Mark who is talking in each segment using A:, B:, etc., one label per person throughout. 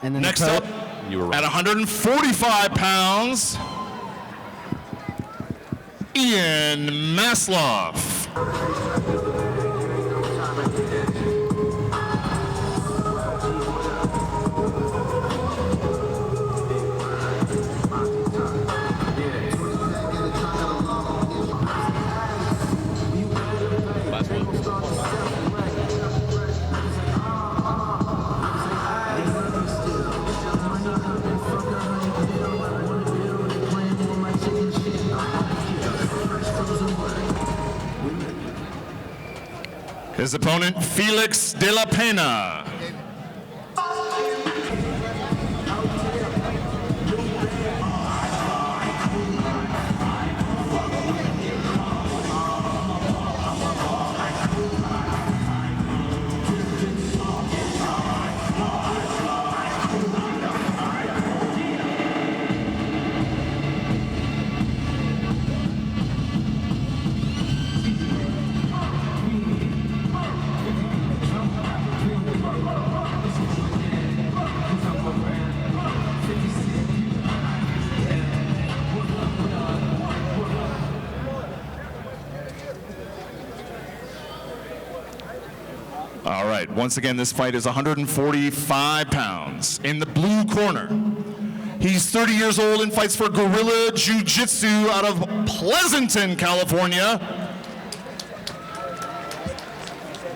A: And then
B: next up,
C: You were
B: at
C: wrong.
B: 145 pounds, Ian Masloff.
C: Last one.
B: His opponent, Felix DelaPena. All right, once again, this fight is 145 pounds. In the blue corner, he's 30 years old and fights for Guerrilla Jiu-Jitsu out of Pleasanton, California.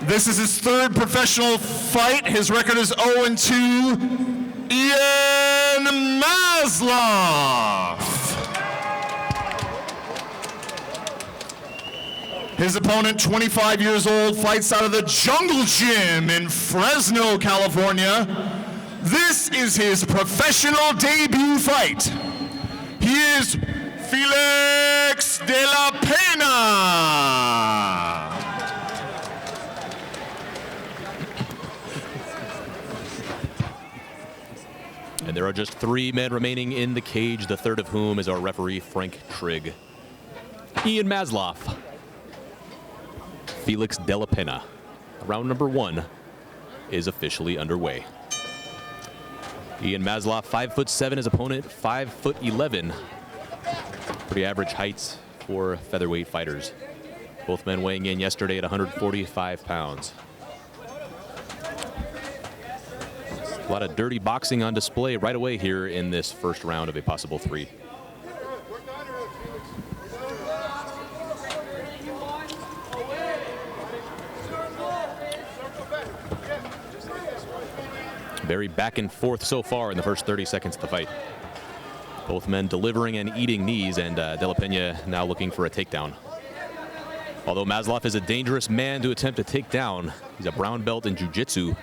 B: This is his third professional fight. His record is 0-2. Ian Masloff. His opponent, 25 years old, fights out of the Jungle Gym in Fresno, California. This is his professional debut fight. He is Felix DelaPena.
C: And there are just 3 men remaining in the cage, the third of whom is our referee, Frank Trigg. Ian Masloff. Felix DelaPena. Round number 1 is officially underway. Ian Masloff, 5'7", his opponent, 5'11". Pretty average heights for featherweight fighters. Both men weighing in yesterday at 145 pounds. A lot of dirty boxing on display right away here in this first round of a possible 3. Very back and forth so far in the first 30 seconds of the fight. Both men delivering and eating knees, and DelaPena now looking for a takedown. Although Masloff is a dangerous man to attempt to take down, he's a brown belt in jiu-jitsu.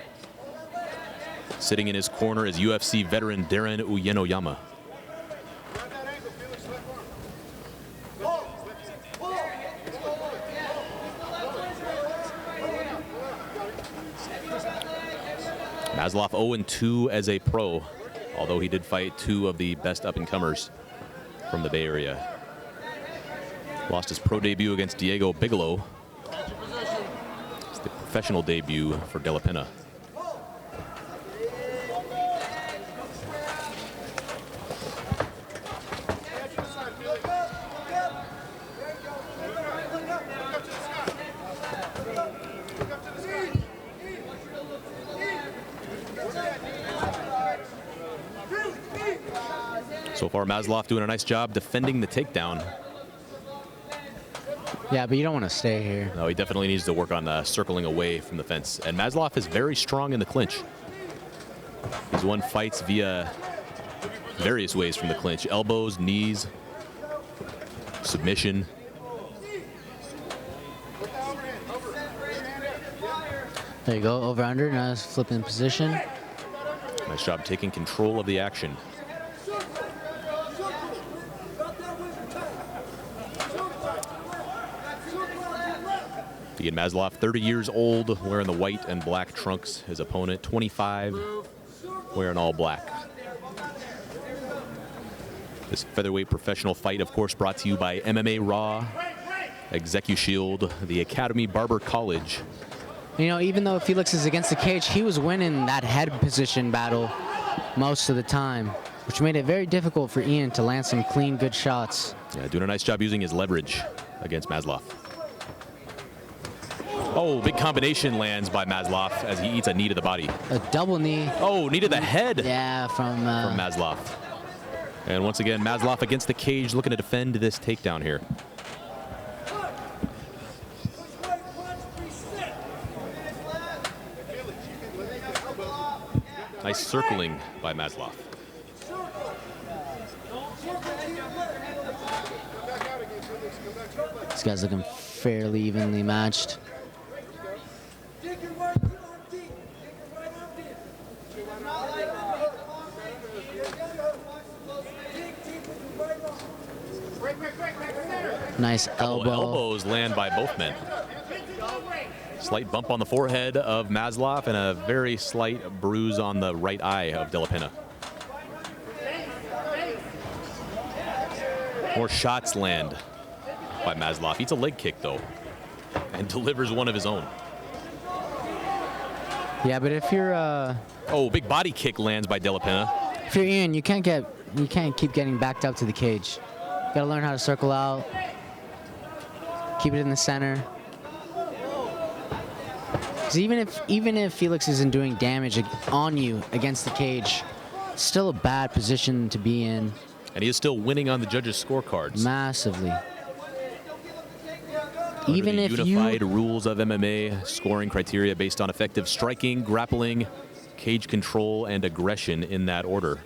C: Sitting in his corner is UFC veteran Darren Uyenoyama. Masloff 0-2 as a pro, although he did fight 2 of the best up-and-comers from the Bay Area. Lost his pro debut against Diego Bigelow. It's the professional debut for DelaPena. So far, Masloff doing a nice job defending the takedown.
A: Yeah, but you don't want to stay here.
C: No, he definitely needs to work on circling away from the fence. And Masloff is very strong in the clinch. He's won fights via various ways from the clinch. Elbows, knees, submission.
A: There you go, over under, now it's flipping position.
C: Nice job taking control of the action. Ian Masloff, 30 years old, wearing the white and black trunks. His opponent, 25, wearing all black. This featherweight professional fight, of course, brought to you by MMA Raw, ExecuShield, the Academy Barber College.
A: You know, even though Felix is against the cage, he was winning that head position battle most of the time, which made it very difficult for Ian to land some clean, good shots.
C: Yeah, doing a nice job using his leverage against Masloff. Oh, big combination lands by Masloff as he eats a knee to the body.
A: A double knee.
C: Oh, knee to the head.
A: Yeah, from
C: Masloff. And once again, Masloff against the cage, looking to defend this takedown here. Nice circling by Masloff.
A: This guy's looking fairly evenly matched. Nice elbow.
C: Elbows land by both men. Slight bump on the forehead of Masloff and a very slight bruise on the right eye of DelaPena. More shots land by Masloff. Eats a leg kick though and delivers one of his own.
A: Yeah, but if you're
C: Oh, big body kick lands by DelaPena.
A: if you're Ian, you can't keep getting backed up to the cage. You gotta learn how to circle out. Keep it in the center. 'Cause even if Felix isn't doing damage on you against the cage, it's still a bad position to be in.
C: And he is still winning on the judges' scorecards.
A: Massively.
C: Under
A: Even
C: the
A: if
C: unified
A: you
C: rules of MMA scoring criteria based on effective striking, grappling, cage control, and aggression in that order.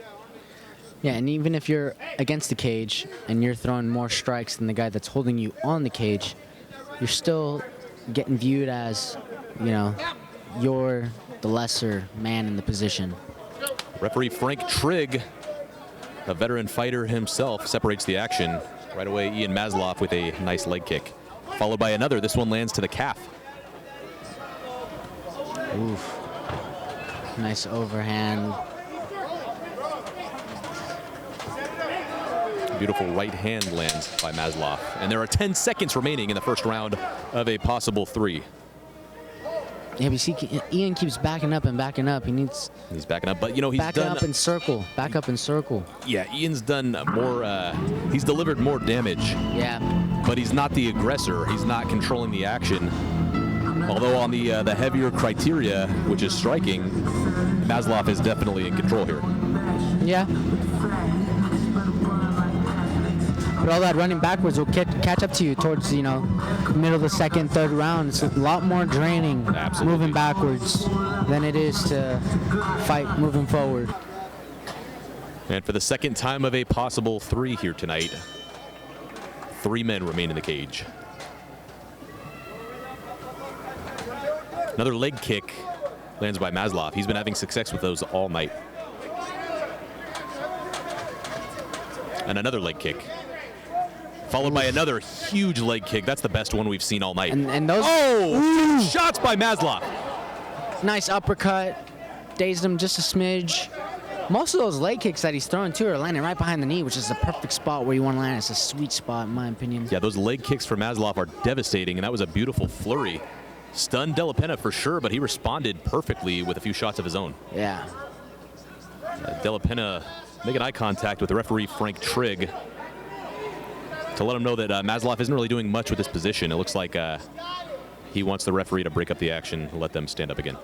A: Yeah, and even if you're against the cage and you're throwing more strikes than the guy that's holding you on the cage, you're still getting viewed as, you know, you're the lesser man in the position.
C: Referee Frank Trigg, a veteran fighter himself, separates the action. Right away, Ian Masloff with a nice leg kick, followed by another. This one lands to the calf.
A: Oof. Nice overhand.
C: Beautiful right hand lands by Masloff. And there are 10 seconds remaining in the first round of a possible 3.
A: Yeah, but you see, Ian keeps backing up and backing up. He's
C: backing up, but you know, he's
A: backing
C: done
A: up in circle. Back up in circle.
C: Yeah, Ian's done more, he's delivered more damage.
A: Yeah.
C: But he's not the aggressor. He's not controlling the action. Although on the heavier criteria, which is striking, Masloff is definitely in control here.
A: Yeah. But all that running backwards will catch up to you towards, you know, middle of the second, third round. It's a lot more draining moving backwards than it is to fight moving forward.
C: And for the second time of a possible 3 here tonight, 3 men remain in the cage. Another leg kick lands by Masloff. He's been having success with those all night. And another leg kick, followed by another huge leg kick. That's the best one we've seen all night.
A: And those
C: shots by Masloff.
A: Nice uppercut, dazed him just a smidge. Most of those leg kicks that he's throwing too are landing right behind the knee, which is the perfect spot where you want to land. It's a sweet spot, in my opinion.
C: Yeah, those leg kicks for Masloff are devastating, and that was a beautiful flurry. Stunned DelaPena for sure, but he responded perfectly with a few shots of his own.
A: Yeah.
C: DelaPena making eye contact with the referee Frank Trigg to let him know that Masloff isn't really doing much with this position. It looks like he wants the referee to break up the action and let them stand up again,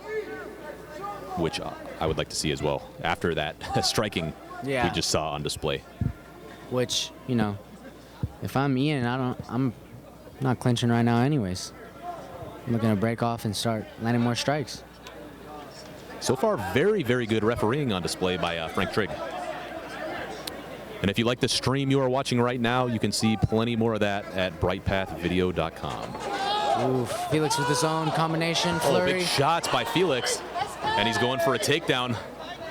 C: which I would like to see as well after that striking we just saw on display.
A: Which, you know, if I'm Ian, I'm not clinching right now anyways. I'm looking to break off and start landing more strikes.
C: So far, very, very good refereeing on display by Frank Trigg. And if you like the stream you are watching right now, you can see plenty more of that at brightpathvideo.com.
A: Ooh, Felix with his own combination flurry.
C: Oh, big shots by Felix. And he's going for a takedown.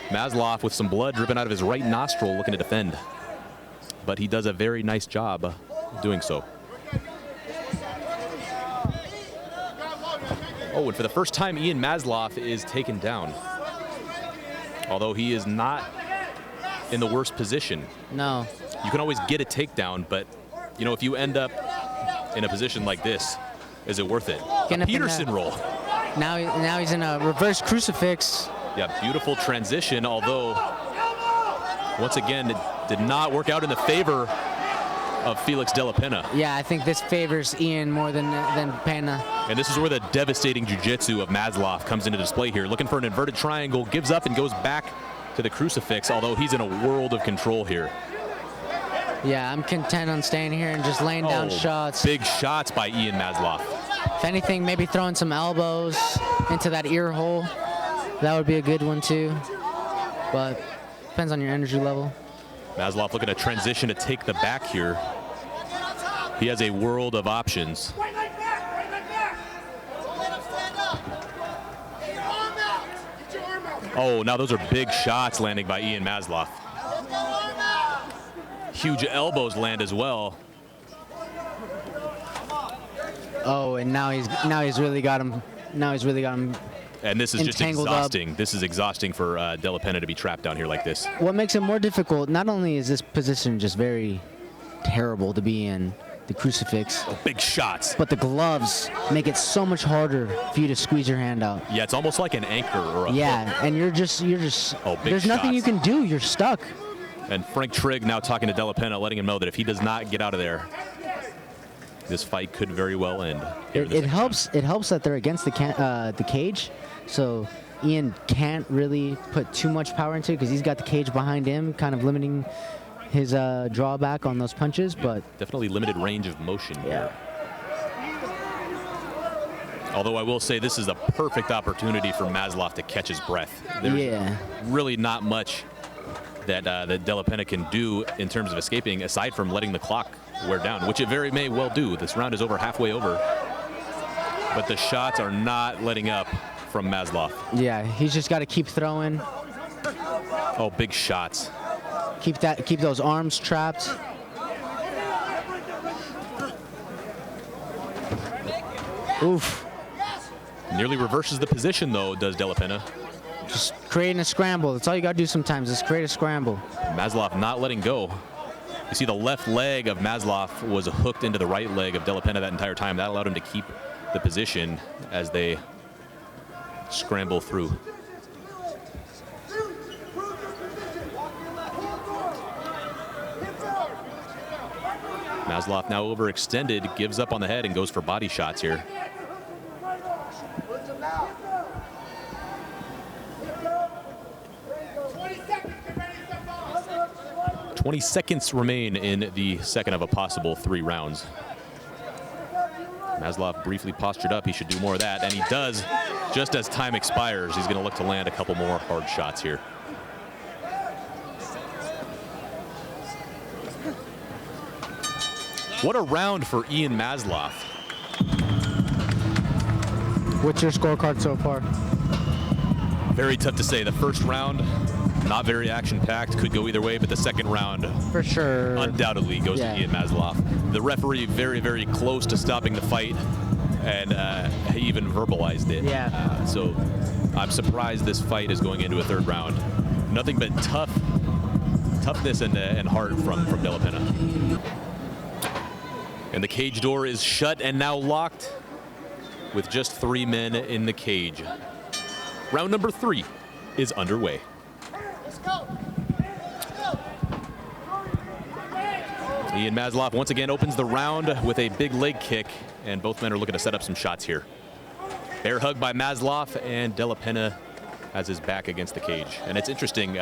C: Masloff with some blood dripping out of his right nostril looking to defend. But he does a very nice job doing so. Oh, and for the first time, Ian Masloff is taken down. Although he is not in the worst position.
A: No.
C: You can always get a takedown, but, you know, if you end up in a position like this, is it worth it? A Peterson roll.
A: Now he's in a reverse crucifix.
C: Yeah, beautiful transition, although Once again, it did not work out in the favor of Felix DelaPena.
A: Yeah, I think this favors Ian more than Pena.
C: And this is where the devastating jiu-jitsu of Masloff comes into display here. Looking for an inverted triangle, gives up and goes back to the crucifix, although he's in a world of control here.
A: Yeah, I'm content on staying here and just laying down shots.
C: Big shots by Ian Masloff.
A: If anything, maybe throwing some elbows into that ear hole. That would be a good one too. But depends on your energy level.
C: Masloff looking to transition to take the back here. He has a world of options. Oh, now those are big shots landing by Ian Masloff. Huge elbows land as well.
A: Oh, and now he's really got him. Now he's really got him.
C: And this is just exhausting.
A: Up.
C: This is exhausting for DelaPena to be trapped down here like this.
A: What makes it more difficult, not only is this position just very terrible to be in, the crucifix.
C: Oh, big shots.
A: But the gloves make it so much harder for you to squeeze your hand out.
C: Yeah, it's almost like an anchor or a hook.
A: And you're just
C: oh, big
A: there's nothing you can do. You're stuck.
C: And Frank Trigg now talking to DelaPena, letting him know that if he does not get out of there, this fight could very well end.
A: It helps that they're against the cage, so Ian can't really put too much power into it because he's got the cage behind him, kind of limiting his drawback on those punches. But
C: definitely limited range of motion.
A: Yeah.
C: Although I will say this is a perfect opportunity for Masloff to catch his breath. There's really not much that DelaPena can do in terms of escaping, aside from letting the clock wear down, which it very may well do. This round is over halfway over, but the shots are not letting up from Masloff.
A: Yeah, he's just got to keep throwing.
C: Oh, big shots.
A: Keep those arms trapped. Oof.
C: Nearly reverses the position though, does DelaPena.
A: Just creating a scramble. That's all you got to do sometimes, is create a scramble.
C: Masloff not letting go. You see the left leg of Masloff was hooked into the right leg of DelaPena that entire time. That allowed him to keep the position as they scramble through. Masloff now overextended, gives up on the head and goes for body shots here. 20 seconds remain in the second of a possible 3 rounds. Masloff briefly postured up. He should do more of that, and he does. Just as time expires, he's going to look to land a couple more hard shots here. What a round for Ian Masloff.
A: What's your scorecard so far?
C: Very tough to say. The first round, not very action-packed, could go either way, but the second round,
A: for sure,
C: undoubtedly goes to Ian Masloff. The referee very, very close to stopping the fight, and he even verbalized it.
A: Yeah.
C: So I'm surprised this fight is going into a third round. Nothing but toughness and heart from DelaPena. And the cage door is shut and now locked with just 3 men in the cage. Round number 3 is underway.
D: Let's go.
C: Ian Masloff once again opens the round with a big leg kick, and both men are looking to set up some shots here. Bear hug by Masloff, and DelaPena has his back against the cage. And it's interesting,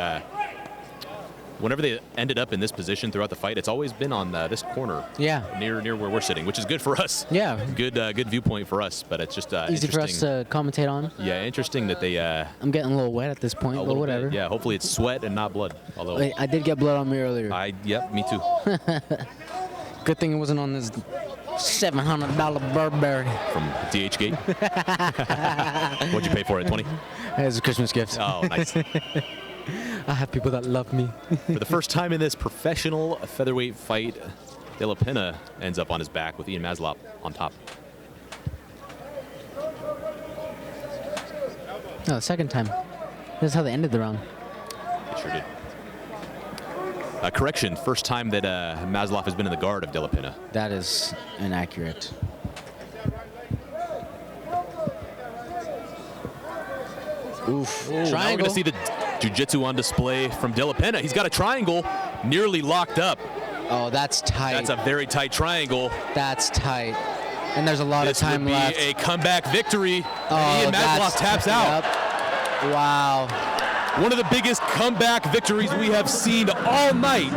C: whenever they ended up in this position throughout the fight, it's always been on this corner.
A: Yeah.
C: Near where we're sitting, which is good for us.
A: Yeah.
C: Good viewpoint for us, but it's just
A: easy for us to commentate on.
C: Yeah, interesting that they.
A: I'm getting a little wet at this point, but whatever.
C: Bit, yeah, hopefully it's sweat and not blood. Although
A: I did get blood on me earlier.
C: Yep, me too.
A: Good thing it wasn't on this $700 Burberry
C: from DH Gate. What'd you pay for it? 20?
A: It was a Christmas gift.
C: Oh, nice.
A: I have people that love me.
C: For the first time in this professional featherweight fight, DelaPena ends up on his back with Ian Masloff on top.
A: No, the second time. This is how they ended the round.
C: It sure did. Correction, first time that Masloff has been in the guard of DelaPena.
A: That is inaccurate. Oof.
C: Now we're going to see the Jiu-jitsu on display from DelaPena. He's got a triangle nearly locked up.
A: Oh, that's tight.
C: That's a very tight triangle.
A: That's tight. And there's a lot of time left.
C: This would be a comeback victory.
A: Oh,
C: Ian Masloff taps out.
A: Yep. Wow.
C: One of the biggest comeback victories we have seen all night.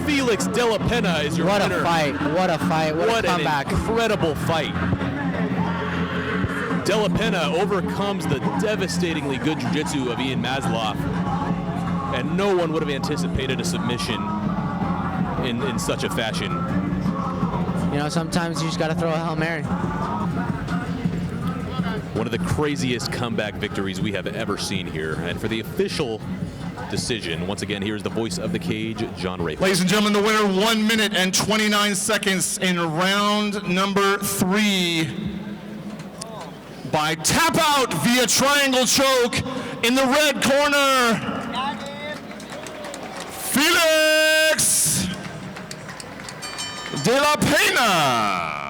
C: Felix DelaPena is your winner.
A: What a fight. What a fight. What a comeback.
C: An incredible fight. DelaPena overcomes the devastatingly good jiu-jitsu of Ian Masloff, and no one would have anticipated a submission in such a fashion.
A: You know, sometimes you just got to throw a Hail Mary.
C: One of the craziest comeback victories we have ever seen here. And for the official decision, once again, here's the voice of the cage, John Ray.
B: Ladies and gentlemen, the winner, 1 minute and 29 seconds in round number 3. By tap out via triangle choke in the red corner, Felix DelaPena.